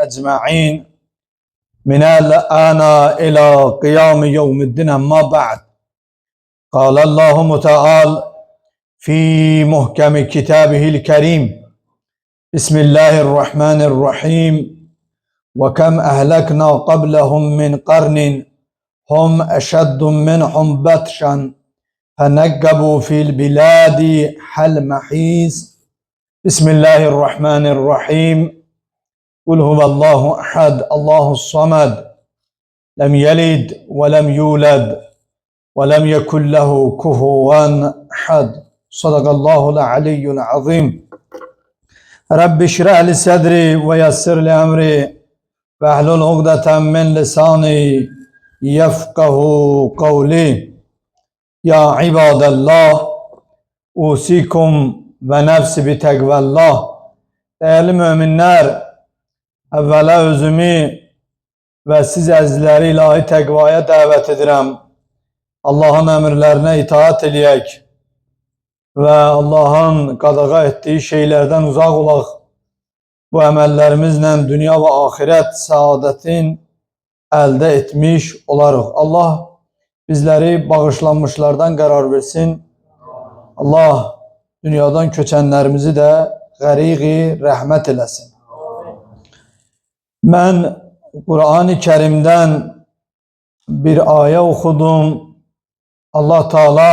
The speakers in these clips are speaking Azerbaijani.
أجمعين من الآن إلى قيام يوم الدين. أما بعد، قال الله تعالى في محكم كتابه الكريم: بسم الله الرحمن الرحيم. وكم أهلكنا قبلهم من قرن هم أشد منهم بطشا فنقبوا في البلاد هل محيص. بسم الله الرحمن الرحيم. قل هو الله أحد الله الصمد لم يلد ولم يولد ولم يكن له كفوا أحد. صدق الله العلي العظيم. رب اشرح لي صدري ويسر لي أمري واحلل عقدة من لساني يفقه قولي. يا عباد الله أوصيكم ونفسي بتقوى الله. Değerli müminler, evvela özümü ve siz əzizləri ilahi təqvaya dəvət edirəm. Allahın əmrlərinə itaat eləyək və Allahın qadağa etdiyi şeylərdən uzaq olaq. Bu əməllərimizlə dünya və axirət səadətin əldə etmiş olarıq. Allah bizləri bağışlanmışlardan qərar versin. Allah dünyadan köçənlərimizi də qəriqi rəhmət eləsin. Mən Qur'an-ı Kerimdən bir ayə oxudum. Allah Teala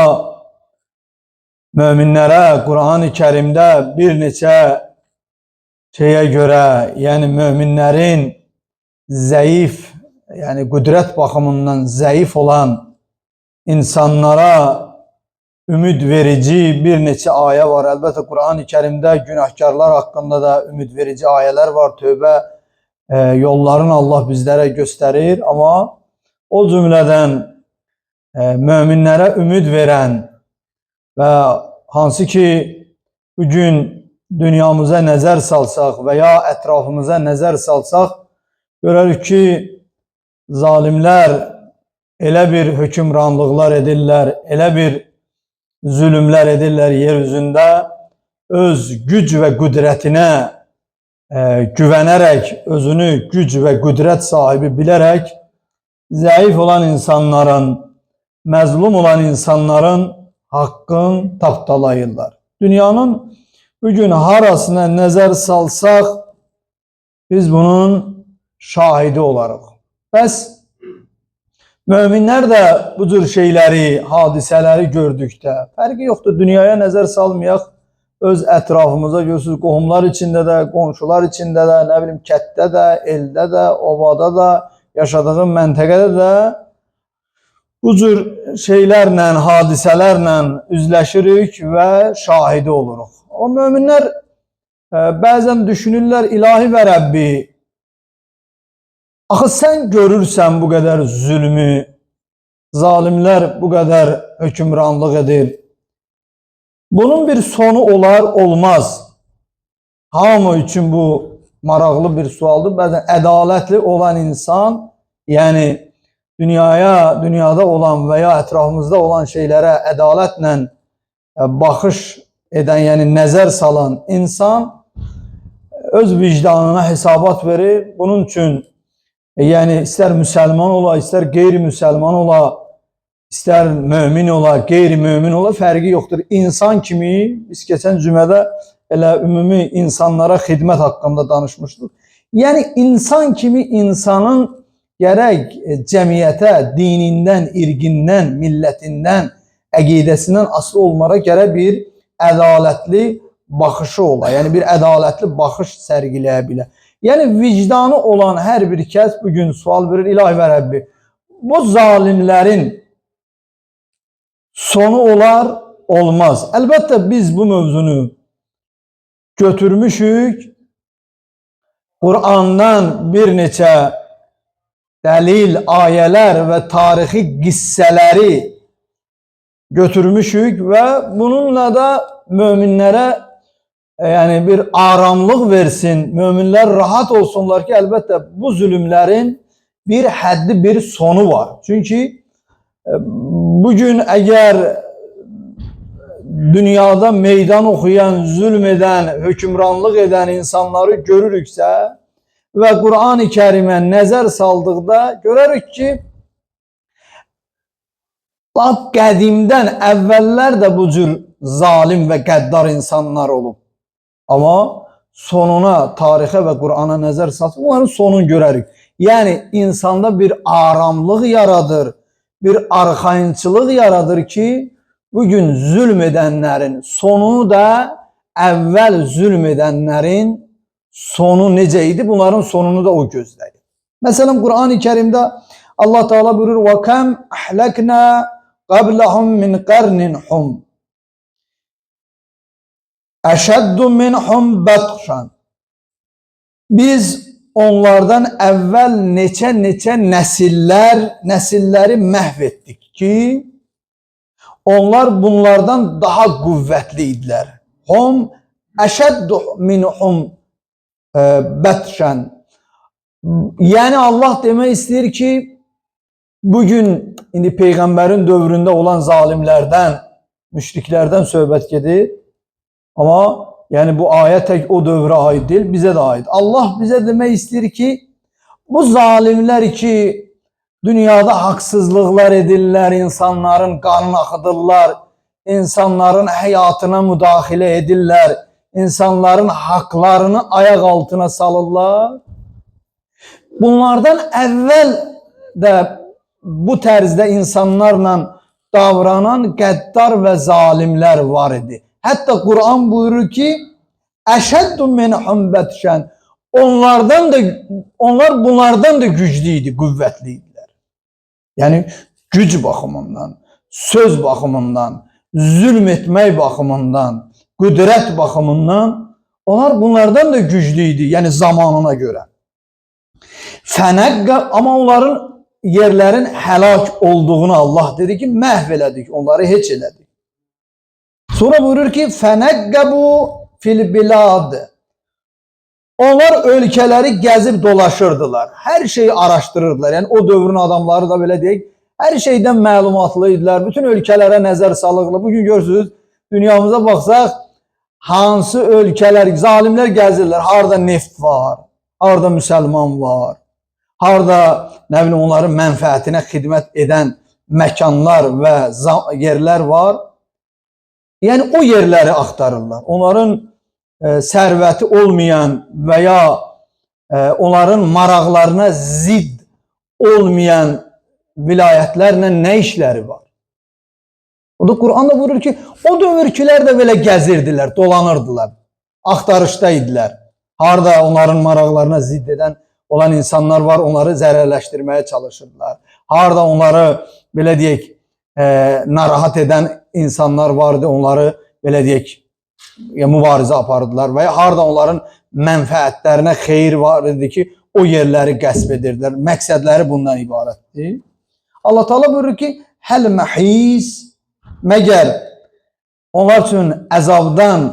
möminlərə Qur'an-ı Kerimdə bir neçə şeyə görə, yəni möminlərin zəif, yəni qüdrət baxımından zəif olan insanlara ümid verici bir neçə ayə var. Əlbəttə Qur'an-ı Kerimdə günahkarlar haqqında da ümid verici ayələr var. Tövbə yollarını Allah bizlərə göstərir. Amma o cümlədən möminlərə ümid verən və hansı ki bugün dünyamıza nəzər salsaq və ya ətrafımıza nəzər salsaq, görürük ki zalimlər elə bir hökmranlıqlar edirlər, elə bir zulümlər edirlər yeryüzündə, öz güc və qüdrətinə güvənərək, özünü güc və qüdrət sahibi bilərək zəif olan insanların, məzlum olan insanların haqqını tapdalayırlar. Dünyanın bugün harasına nəzər salsaq biz bunun şahidi olarıq. Bəs möminlər də bu cür şeyləri, hadisələri gördükdə fərqi yoxdur. Dünyaya nəzər salmayaq, öz ətrafımıza görürsünüz, qohumlar içində də, qonşular içində də, nə bilim kətdə də, eldə də, ovada da, yaşadığım məntəqədə də bu cür şeylərlə, hadisələrlə üzləşirik və şahidi oluruq. O möminlər bəzən düşünürlər, ilahi və Rəbbi, axı sən görürsən bu qədər zülmü, zalimlər bu qədər hökmranlıq edir. Bunun bir sonu olar, olmaz. Hamı üçün bu maraqlı bir sualdır. Bəzən ədalətli olan insan, yəni dünyada olan və ya ətrafımızda olan şeylərə ədalətlə baxış edən, yəni nəzər salan insan öz vicdanına hesabat verir. Bunun üçün yəni istər müsəlman ola, istər qeyri-müsəlman ola, istər mömin ola, qeyri-mömin ola, fərqi yoxdur. İnsan kimi, biz keçən cümədə elə ümumi insanlara xidmət haqqında danışmışdıq. Yəni insan kimi insanın gərək cəmiyyətə dinindən, irqindən, millətindən, əqidəsindən asılı olmağa gərək bir ədalətli baxışı ola. Yəni bir ədalətli baxış sərgiləyə bilər. Yəni vicdanı olan hər bir kəs bugün sual verir, ilahi və Rəbbi, bu zalimlərin sonu olar, olmaz. Əlbəttə biz bu mövzunu götürmüşük, Qur'andan bir neçə dəlil, ayələr və tarixi qissələri götürmüşük və bununla da möminlərə yəni bir aramlıq versin, möminlər rahat olsunlar ki, əlbəttə bu zülümlərin bir həddi, bir sonu var. Çünki bugün əgər dünyada meydan oxuyan, zülm edən, hökmranlıq edən insanları görürüksə, və Qur'an-ı Kərimə nəzər saldıqda görürük ki, lap qədimdən əvvəllər də bu cür zalim və qəddar insanlar olub. Amma sonuna, tarixə və Qur'ana nəzər salsın, onların sonunu görərik. Yəni, insanda bir aramlıq yaradır, bir arxayınçılıq yaradır ki, bugün zülm edənlərin sonunu da əvvəl zülm edənlərin sonu necə idi? Bunların sonunu da o gözləyir. Məsələn, Qur'an-ı Kərimdə Allah Teala buyurur: وَكَمْ أَحْلَكْنَا قَبْلَهُمْ مِنْ قَرْنٍ حُمْ أَشَدُّ مِنْهُمْ بَطْشًا. Biz onlardan əvvəl neçə nəsilləri məhv etdik ki, onlar bunlardan daha qüvvətli idilər. Hum əşəddu minhum bətşən. Yəni Allah demək istəyir ki, bugün indi Peyğəmbərin dövründə olan zalimlərdən, müşriklərdən söhbət gedir. Amma yəni bu ayə tək o dövrə aid deyil, bizə də aid. Allah bizə demək istəyir ki, bu zalimlər ki, dünyada haqsızlıqlar edirlər, insanların qanını axıdırlar, insanların həyatına müdaxilə edirlər, insanların haqlarını ayaq altına salırlar. Bunlardan əvvəl də bu tərzdə insanlarla davranan qəddar və zalimlər var idi. Hətta Qur'an buyurur ki, əşəddu minhum bətşən. Onlar bunlardan da güclü idi, qüvvətli idilər. Yəni güc baxımından, söz baxımından, zülm etmək baxımından, qüdrət baxımından onlar bunlardan da güclü idi, yəni zamanına görə. Fənəqqə, amma onların yerlərin həlak olduğunu Allah dedi ki, məhv elədik, onları heç elədik. Sonra buyurur ki, fənəqqəbu fil bilad. Onlar ölkələri gəzib dolaşırdılar, hər şeyi araşdırırdılar. Yəni o dövrün adamları da belə deyək, hər şeydən məlumatlı idilər, bütün ölkələrə nəzər salırlar. Bugün görürsünüz, dünyamıza baxsaq, hansı ölkələr, zalimlər gəzirlər, harada neft var, harada müsəlman var, harada nə bilim onların mənfəətinə xidmət edən məkanlar və yerlər var. Yəni o yerləri axtarırlar. Onların sərvəti olmayan və ya onların maraqlarına zidd olmayan vilayətlərlə nə işləri var? O da Qur'anda buyurur ki, o dövrkülər də belə gəzirdilər, dolanırdılar, axtarışda idilər. Harada onların maraqlarına zidd edən olan insanlar var, onları zərərləşdirməyə çalışırdılar. Harada onları, belə deyək, narahat edən insanlar vardı, onları, belə deyək, mübarizə apardılar və ya harada onların mənfəətlərinə xeyir var idi ki, o yerləri qəsb edirdilər. Məqsədləri bundan ibarətdir. Allah Teala buyurur ki, həl məhis, məgər onlar üçün əzabdan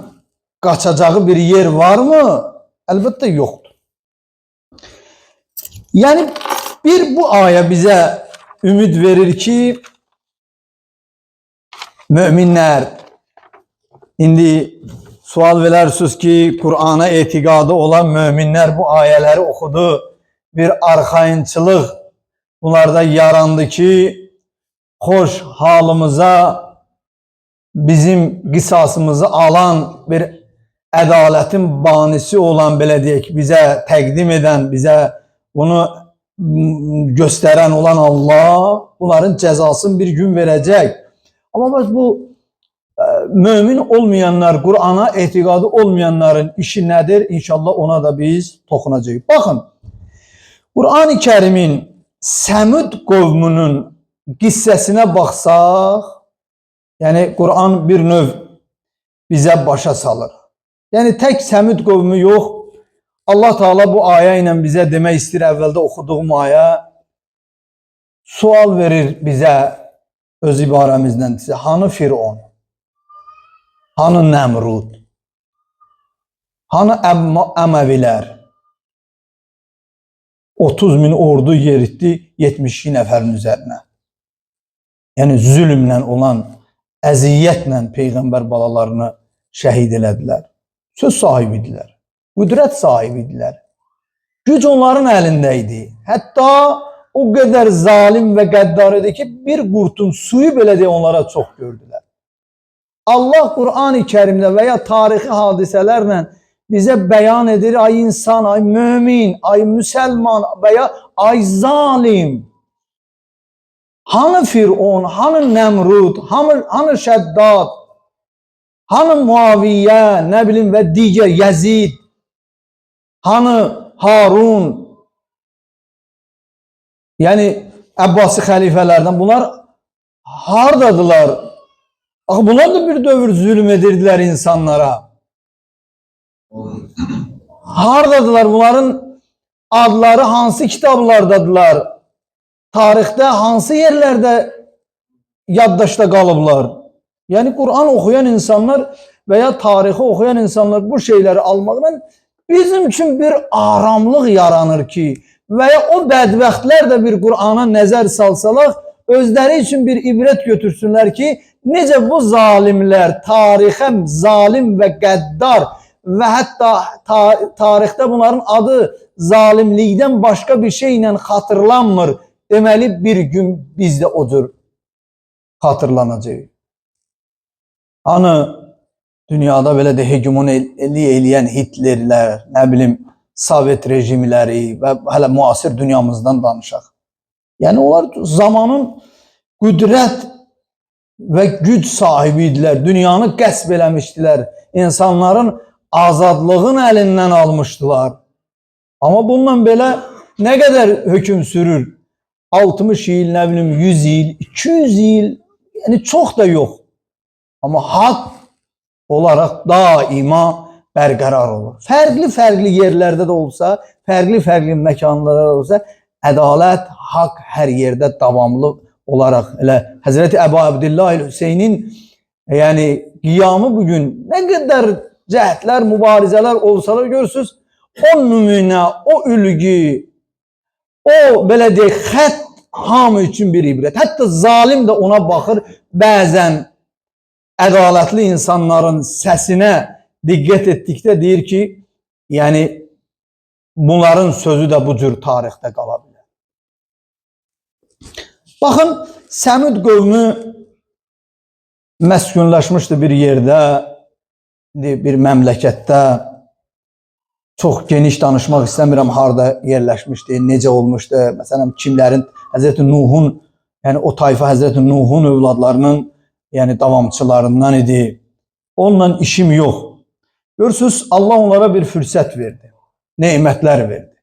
qaçacağı bir yer varmı? Əlbəttə yoxdur. Yəni bu ayə bizə ümid verir ki, möminlər, indi sual verərsiniz ki, Qur'ana etiqadı olan möminlər bu ayələri oxudu, bir arxayınçılıq bunlarda yarandı ki, xoş halımıza, bizim qisasımızı alan bir ədalətin banisi olan, belə deyək, bizə təqdim edən, bizə bunu göstərən olan Allah bunların cəzasını bir gün verəcək. Amma bu mömin olmayanlar, Qur'ana etiqadı olmayanların işi nədir? İnşallah ona da biz toxunacağıq. Baxın, Qur'an-ı Kərimin Səmud qovmunun qissəsinə baxsaq, yəni Qur'an bir növ bizə başa salır. Yəni tək Səmud qovmu yox, Allah Teala bu ayə ilə bizə demək istəyir, əvvəldə oxuduğum ayə sual verir bizə öz ibarəmizdən. Hanı Firon? Hanı Nəmrud? Hanı Əməvilər? 30.000 ordu yeritdi 72 nəfərin üzərinə. Yəni zülmlə olan, əziyyətlə Peyğəmbər balalarını şəhid elədilər. Söz sahibidirlər, qüdrət sahibidirlər. Güc onların əlindəydi. Hətta o qədər zalim və qəddar idi ki, bir qurtum suyu belə deyə onlara çox gördülər. Allah Qur'an-ı Kərimdə və ya tarixi hadisələrlə bizə bəyan edir, ay insan, ay mömin, ay müsəlman və ya ay zalim. Hanı Firon, hanı Nəmrud, hanı Şəddad, hanı Muaviyyə, nə bilim və digər Yəzid, hanı Harun, yəni Əbbasi xəlifələrdən bunlar hardadılar? Axı bunlar da bir dövr zülm edirdilər insanlara. Hardadılar? Bunların adları hansı kitablardadılar? Tarixdə hansı yerlərdə yaddaşda qalıblar? Yəni Qur'an oxuyan insanlar və ya tarixi oxuyan insanlar bu şeyləri almaqla bizim üçün bir aramlıq yaranır ki, və ya o bədbəxtlər də bir Qur'ana nəzər salsalar, özləri üçün bir ibrət götürsünlər ki, necə bu zalimlər tarixə zalim və qəddar və hətta tarixdə bunların adı zalimlikdən başqa bir şeylə xatırlanmır. Deməli bir gün biz də o cür xatırlanacaq. Hani dünyada belə də hegemoniya eləyən Hitlerlər, nə bilim Sovet rejimləri və hələ müasir dünyamızdan danışaq. Yəni onlar zamanın qüdrət və güc sahibi idilər. Dünyanı qəsb eləmişdilər. İnsanların azadlığın əlindən almışdılar. Amma bununla belə nə qədər hökm sürür? 60 il, nə bilim 100 il, 200 il, yəni çox da yox. Amma haqq olaraq daima bərqərar olur. Fərqli yerlərdə də olsa, fərqli məkanlarda da olsa, ədalət, haqq hər yerdə davamlı olaraq, elə Həzrəti Əbu Abdillah Hüseynin yəni qiyamı bugün nə qədər cəhdlər, mübarizələr olsalar görürsünüz, o nümunə, o ülgü, o belə deyək, xət hamı üçün bir ibrət. Hətta zalim də ona baxır, bəzən ədalətli insanların səsinə diqqət etdikdə deyir ki, yəni bunların sözü də bu cür tarixdə qala bilər. Baxın, Səmud qövmü məskunlaşmışdı bir yerdə, bir məmləkətdə. Çox geniş danışmaq istəmirəm, harada yerləşmişdi, necə olmuşdu. Məsələn, kimlərin, Həzrəti Nuhun, yəni o tayfa Həzrəti Nuhun övladlarının yəni davamçılarından idi. Onunla işim yox. Görürsünüz, Allah onlara bir fürsət verdi, nemətlər verdi.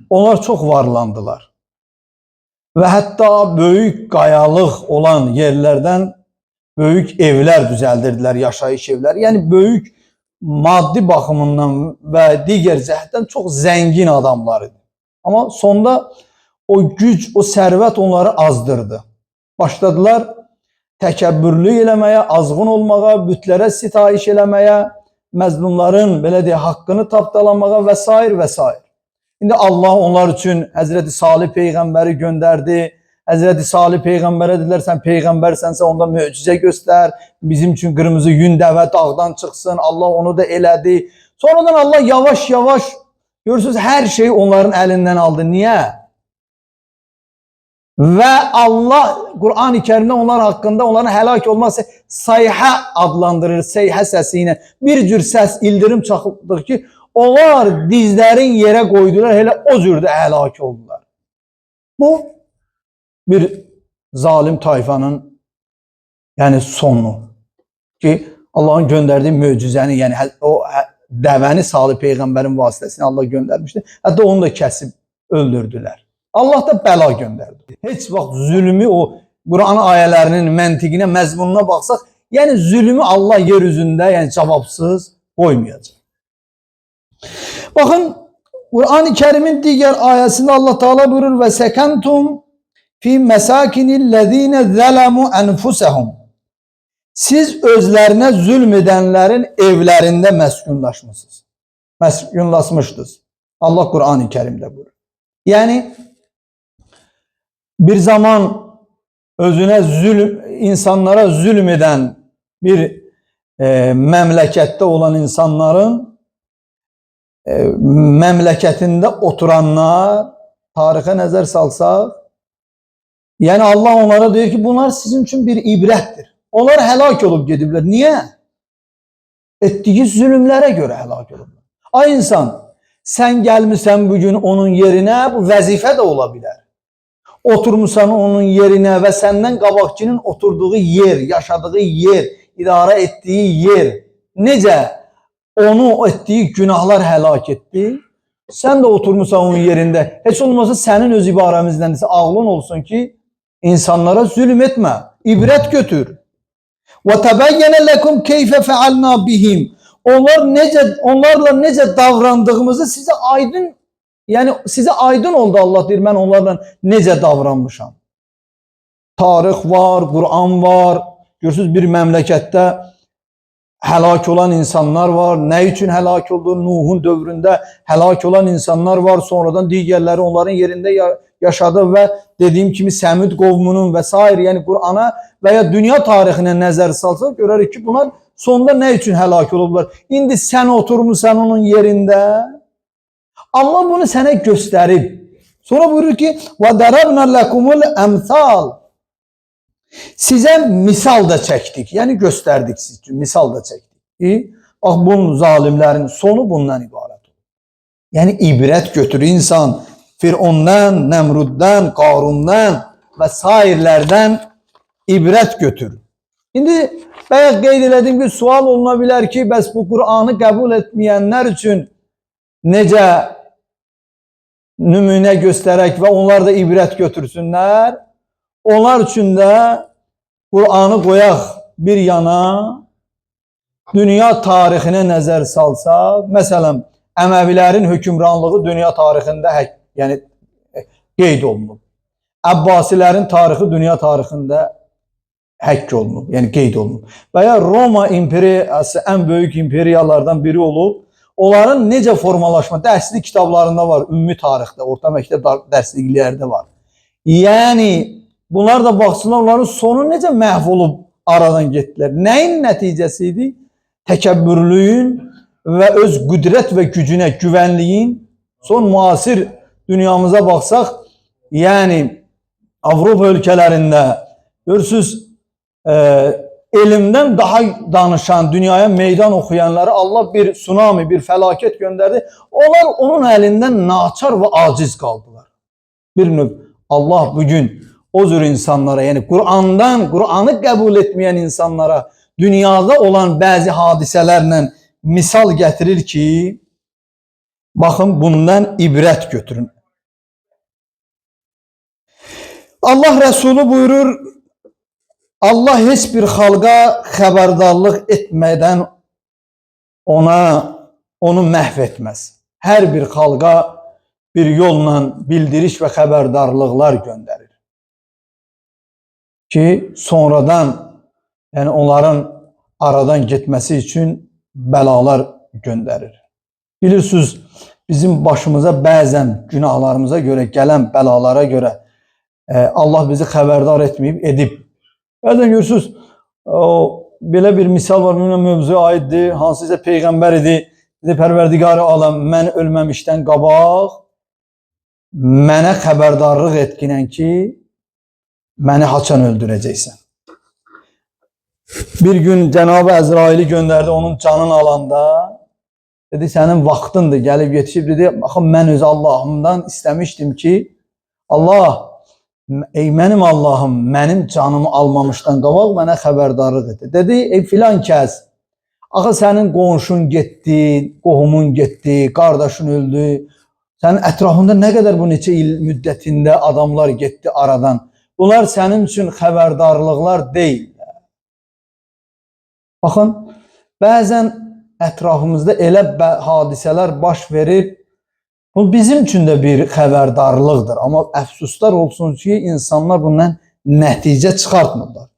Onlar çox varlandılar. Və hətta böyük qayalıq olan yerlərdən böyük evlər düzəldirdilər, yaşayış evləri. Yəni böyük maddi baxımından və digər cəhətdən çox zəngin adamlar idi. Amma sonda o güc, o sərvət onları azdırdı. Başladılar təkəbbürlük eləməyə, azğın olmağa, bütlərə sitayiş eləməyə, məzlumların belə deyə haqqını tapdalamağa və s. və s. İndi Allah onlar üçün Həzrəti Salih Peyğəmbəri göndərdi. Həzrəti Salih Peyğəmbərə dedilər, sən Peyğəmbərsənsə onda möcüzə göstər, bizim üçün qırmızı yün dəvə dağdan çıxsın. Allah onu da elədi. Sonradan Allah yavaş-yavaş, görürsünüz, hər şeyi onların əlindən aldı. Niyə? Və Allah Qur'an-ı Kərimdə onlar haqqında onların həlak olması sayhə adlandırır, sayhə səsi ilə. Bir cür səs, ildirim çaxıldır ki, onlar dizlərin yerə qoydular, elə o cürdə həlak oldular. Bu bir zalim tayfanın yəni sonu ki, Allahın göndərdiyi möcüzəni, yəni o dəvəni Salih Peyğəmbərin vasitəsilə Allah göndərmişdi. Hətta onu da kəsib öldürdülər. Allah da bəla göndərdi. Heç vaxt zülmü, o Quran ayələrinin məntiqinə, məzmununa baxsaq, yəni zülmü Allah yer üzündə yəni cavabsız qoymayacaq. Baxın, Quran-ı Kərimin digər ayəsində Allah Teala buyurur və səkantum fi məsakinillezine zələmu ənfusəhum. Siz özlərinə zülm edənlərin evlərində məskunlaşmışsınız. Məskunlaşmışdınız. Allah Quran-ı Kərimdə buyurur. Yəni bir zaman özünə insanlara zülm edən bir məmləkətdə olan insanların məmləkətində oturanlar tarixə nəzər salsaq, yəni Allah onlara deyir ki, bunlar sizin üçün bir ibrətdir. Onlar həlak olub gediblər. Niyə? Etdiyi zülümlərə görə həlak olublar. Ay insan, sən gəlmirsən bugün onun yerinə, bu vəzifə də ola bilər. Oturmuşsan onun yerinə və səndən qabaqçının oturduğu yer, yaşadığı yer, idarə etdiyi yer necə onu etdiyi günahlar həlak etdi? Sən də oturmuşsan onun yerində. Heç olmasa sənin öz ibarəmizdən ağlın olsun ki, insanlara zülm etmə, ibrət götür. وَتَبَيَّنَ لَكُمْ كَيْفَ فَعَلْنَا بِهِمْ Onlarla necə davrandığımızı sizə aydın, yəni sizə aydın oldu. Allah deyir, mən onlarla necə davranmışam. Tarix var, Quran var. Görürsünüz, bir məmləkətdə həlak olan insanlar var. Nə üçün həlak oldu? Nuhun dövründə həlak olan insanlar var. Sonradan digərləri onların yerində yaşadı və dediyim kimi Səmud qovmunun və s. yəni Qurana və ya dünya tarixinə nəzər salsaq görərik ki, bunlar sonunda nə üçün həlak olublar? İndi sən oturmuşsan onun yerində. Allah bunu sənə göstərib. Sonra buyurur ki, وَدَرَبْنَا لَكُمُ الْأَمْثَالِ Sizə misal da çəkdik. Yəni göstərdik siz üçün, misal da çəkdik. Bax, bunun zalimlərin sonu bundan ibarət olur. Yəni ibrət götür insan. Firondan, Nəmruddan, Qarundan və sairlərdən ibrət götür. İndi bayaq qeyd elədim ki, sual oluna bilər ki, bəs bu Qur'anı qəbul etməyənlər üçün necə nümunə göstərək və onlar da ibrət götürsünlər? Onlar üçün də Qur'anı qoyaq bir yana, dünya tarixinə nəzər salsaq, məsələn, Əməvilərin hökmranlığı dünya tarixində yəni qeyd olunub. Əbbasilərin tarixi dünya tarixində həkk olunub, yəni qeyd olunub. Və ya Roma imperiyası ən böyük imperiyalardan biri olub. Onların necə formalaşma, dərslik kitablarında var, ümumi tarixdə, orta məktəb dərsliklərdə var. Yəni, bunlar da baxsınlar, onların sonu necə məhv olub aradan getdilər. Nəyin nəticəsi idi? Təkəbbürlüyün və öz qüdrət və gücünə güvənliyin. Son müasir dünyamıza baxsaq, yəni Avropa ölkələrində görürsünüz, elmdən daha danışan, dünyaya meydan oxuyanları Allah bir tsunami, bir fəlakət göndərdi. Onlar onun əlindən naçar və aciz qaldılar. Bir növ Allah bugün o cür insanlara, yəni Qur'anı qəbul etməyən insanlara dünyada olan bəzi hadisələrlə misal gətirir ki, baxın, bundan ibrət götürün. Allah Rəsulü buyurur, Allah heç bir xalqa xəbərdarlıq etmədən onu məhv etməz. Hər bir xalqa bir yolla bildiriş və xəbərdarlıqlar göndərir. Ki, sonradan, yəni onların aradan getməsi üçün bəlalar göndərir. Bilirsiniz, bizim başımıza bəzən günahlarımıza görə, gələn bəlalara görə Allah bizi xəbərdar etməyib, edib. Bəzən görürsünüz, belə bir misal var, mövzuya aiddir, hansısa peyğəmbər idi, dedi, Pərverdigar-ı aləm, mən ölməmişdən qabaq, mənə xəbərdarlıq etkinən ki, məni haçan öldürəcəksən. Bir gün Cənab-ı Əzraili göndərdi onun canını alanda, dedi, sənin vaxtındır, gəlib yetişib, dedi, baxın, mən öz Allahımdan istəmişdim ki, Allah, ey mənim Allahım, mənim canımı almamışdan qabaq mənə xəbərdarlıq etdi. Dedi, ey filan kəs, axı sənin qonşun getdi, qohumun getdi, qardaşın öldü, sənin ətrafında nə qədər bu neçə il müddətində adamlar getdi aradan. Bunlar sənin üçün xəbərdarlıqlar deyil. Baxın, bəzən ətrafımızda elə hadisələr baş verir, bu bizim üçün də bir xəbərdarlıqdır. Amma əfsuslar olsun ki, insanlar bundan nəticə çıxartmırlar.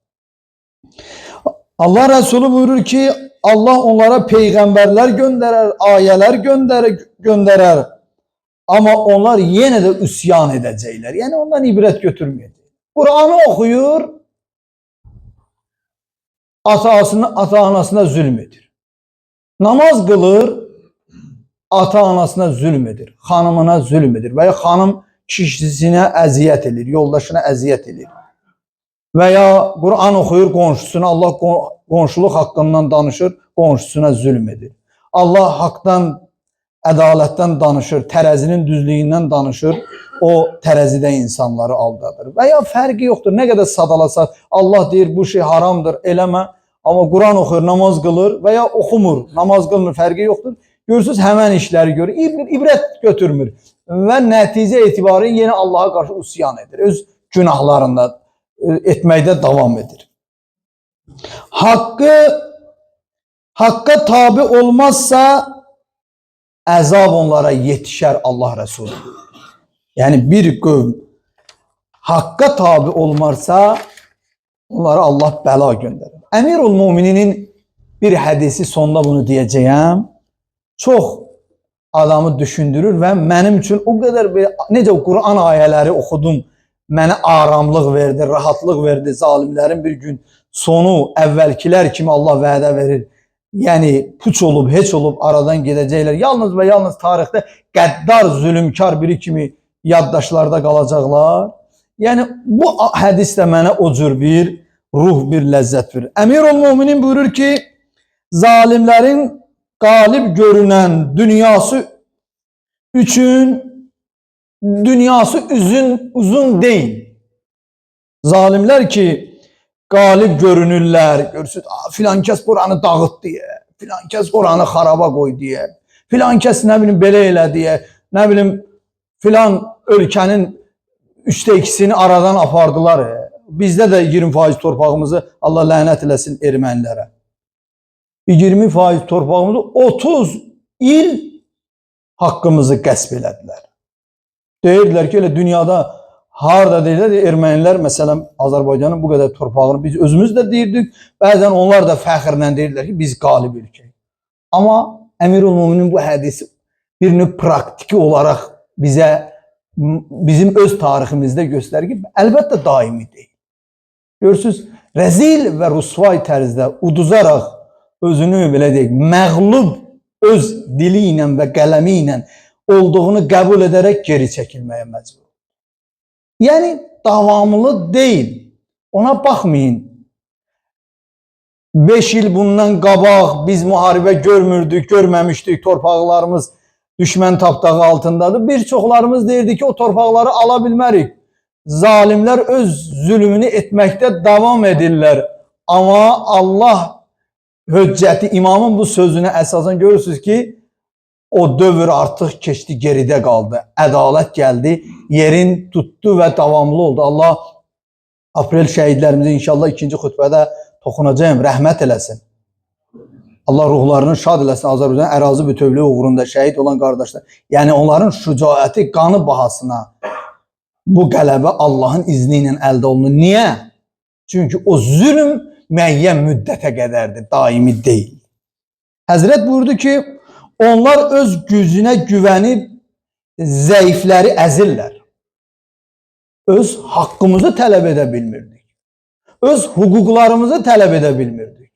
Allah Rəsulü buyurur ki, Allah onlara peyğəmbərlər göndərər, ayələr göndərər. Amma onlar yenə də üsyan edəcəklər. Yəni ondan ibrət götürməyəcək. Qur'anı oxuyur, ata-anasına zülm edir. Namaz qılır, ata anasına zülm edir, xanımına zülm edir və ya xanım kişisinə əziyyət edir, yoldaşına əziyyət edir. Və ya Quran oxuyur qonşusuna, Allah qonşuluq haqqından danışır, qonşusuna zülm edir. Allah haqdan, ədalətdən danışır, tərəzinin düzlüyündən danışır, o tərəzidə insanları aldadır. Və ya fərqi yoxdur, nə qədər sadalasaq, Allah deyir bu şey haramdır, eləmə, amma Quran oxuyur, namaz qılır və ya oxumur, namaz qılmır, fərqi yoxdur. Görürsünüz, həmən işləri görür, ibrət götürmür və nəticə etibarı yenə Allaha qarşı üsyan edir, öz günahlarında etməkdə davam edir. Haqqa tabi olmazsa əzab onlara yetişər Allah Resulü. Yəni bir qövm haqqa tabi olmazsa onlara Allah bəla göndərir. Əmirul Mömininin bir hədisi sonunda bunu deyəcəyəm. Çox adamı düşündürür və mənim üçün o qədər necə Quran ayələri oxudum, mənə aramlıq verdi, rahatlıq verdi. Zalimlərin bir gün sonu əvvəlkilər kimi Allah vədə verir. Yəni puç olub, heç olub aradan gedəcəklər. Yalnız və yalnız tarixdə qəddar, zülümkar biri kimi yaddaşlarda qalacaqlar. Yəni bu hədis də mənə o cür bir ruh, bir ləzzət verir. Əmirul Möminin buyurur ki, zalimlərin qalib görünən dünyası üçün dünyası uzun deyil. Zalimlər ki, qalib görünürlər, görürsünüz, filan kəs buranı dağıt deyə, filan kəs oranı xaraba qoy deyə, filan kəs nə bilim belə elə deyə, nə bilim filan ölkənin 2/3'sini aradan apardılar. Bizdə də 20% torpağımızı Allah lənət eləsin ermənilərə. 20% torpağımızı 30 il haqqımızı qəsb elədilər. Deyirdilər ki, elə dünyada harda deyirlər, ermənilər məsələn Azərbaycanın bu qədər torpağını biz özümüz də deyirdik, bəzən onlar da fəxrlə deyirlər ki, biz qalib ölkəyik. Amma Əmirul Möminin bu hədisi bir növ praktiki olaraq bizim öz tariximizdə göstərir ki, əlbəttə daimi deyil. Görürsünüz, rəzil və rüsvay tərzdə uduzaraq özünü belə deyək, məğlub öz dili ilə və qələmi ilə olduğunu qəbul edərək geri çəkilməyə məcbur. Yəni davamlı deyil. Ona baxmayın. 5 il bundan qabaq biz müharibə görmürdük, görməmişdik, torpaqlarımız düşmən tapdağı altındadır. Bir çoxlarımız deyirdi ki, o torpaqları ala bilmərik. Zalimlər öz zülmünü etməkdə davam edirlər. Amma Allah höccəti, imamın bu sözünə əsasən görürsünüz ki, o dövr artıq keçdi, geridə qaldı. Ədalət gəldi, yerin tutdu və davamlı oldu. Allah aprel şəhidlərimizi inşallah ikinci xütbədə toxunacağım, rəhmət eləsin. Allah ruhlarını şad eləsin. Azərbaycan ərazi bütövlüyü uğrunda şəhid olan qardaşlar. Yəni onların şücaəti, qanı bahasına bu qələbə Allahın izni ilə əldə olunur. Niyə? Çünki o zülm müəyyən müddətə qədərdir, daimi deyil. Həzrət buyurdu ki, onlar öz gücünə güvənib zəifləri əzirlər. Öz haqqımızı tələb edə bilmirdik. Öz hüquqlarımızı tələb edə bilmirdik.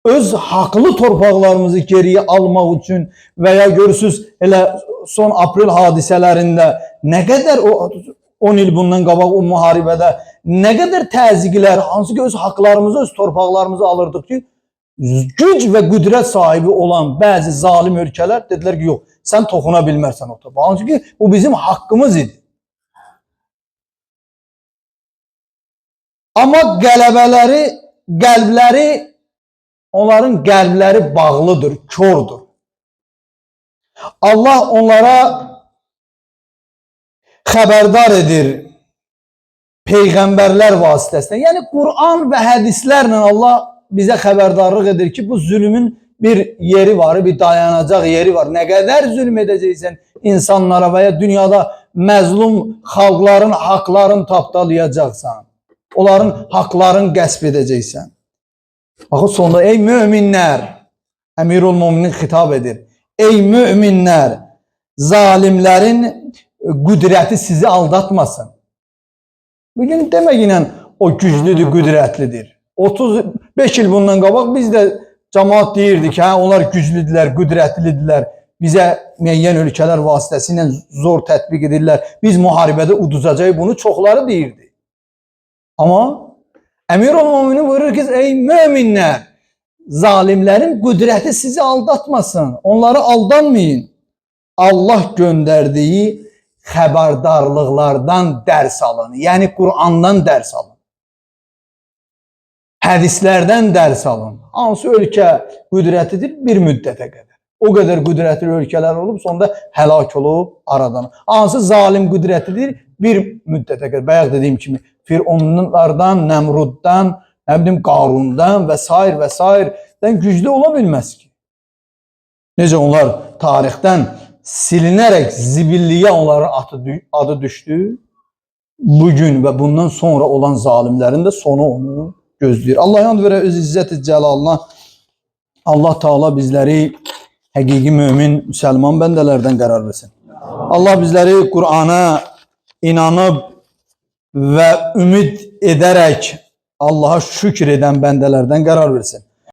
Öz haqlı torpaqlarımızı geriyə almaq üçün və ya görürsünüz, elə son aprel hadisələrində nə qədər 10 il bundan qabaq o müharibədə nə qədər təzyiqlər, hansı ki öz haqlarımızı, öz torpaqlarımızı alırdıq ki, güc və qüdrət sahibi olan bəzi zalim ölkələr dedilər ki, yox, sən toxuna bilmərsən o torpağa. Hansı ki bu bizim haqqımız idi. Amma qələbələri, qəlbləri, onların qəlbləri bağlıdır, kördür. Allah onlara xəbərdar edir peyğəmbərlər vasitəsilə. Yəni Quran və hədislərlə Allah bizə xəbərdarlıq edir ki, bu zülmün bir yeri var, bir dayanacaq yeri var. Nə qədər zülm edəcəksən insanlara və ya dünyada məzlum xalqların haqlarını tapdalayacaqsan, onların haqlarını qəsb edəcəksən. Baxın sonunda, ey möminlər, Əmirul Möminin xitab edir. Ey möminlər, zalimlərin qüdrəti sizi aldatmasın. Bugün demək ilə o güclüdür, qüdrətlidir. 35 il bundan qabaq biz də cəmaat deyirdik, hə, onlar güclüdülər, qüdrətlidirlər. bizə müəyyən ölkələr vasitəsilə zor tətbiq edirlər. Biz müharibədə uduzacağıq, bunu çoxları deyirdi. Amma Əmirül-Möminin buyurur ki, ey möminlər, zalimlərin qüdrəti sizi aldatmasın, onları aldanmayın. Allah göndərdiyi xəbərdarlıqlardan dərs alın, yəni Qur'andan dərs alın. Hədislərdən dərs alın. Hansı ölkə qüdrətidir? Bir müddətə qədər. O qədər qüdrətli ölkələr olub, sonunda həlak olub aradan. Hansı zalim qüdrətidir? Bir müddətə qədər. Bayaq dediyim kimi, Fironlardan, Nəmruddan, Qarundan və s. güclü ola bilməz ki. Necə onlar tarixdən silinərək zibilliyə onların adı düşdü. Bugün və bundan sonra olan zalimlərin də sonu onu gözləyir. Allah yand verə öz izzət-i cəlalına. Allah Teala bizləri həqiqi mömin, müsəlman bəndələrdən qərar versin. Allah bizləri Qur'ana inanıb və ümid edərək Allaha şükür edən bəndələrdən qərar versin.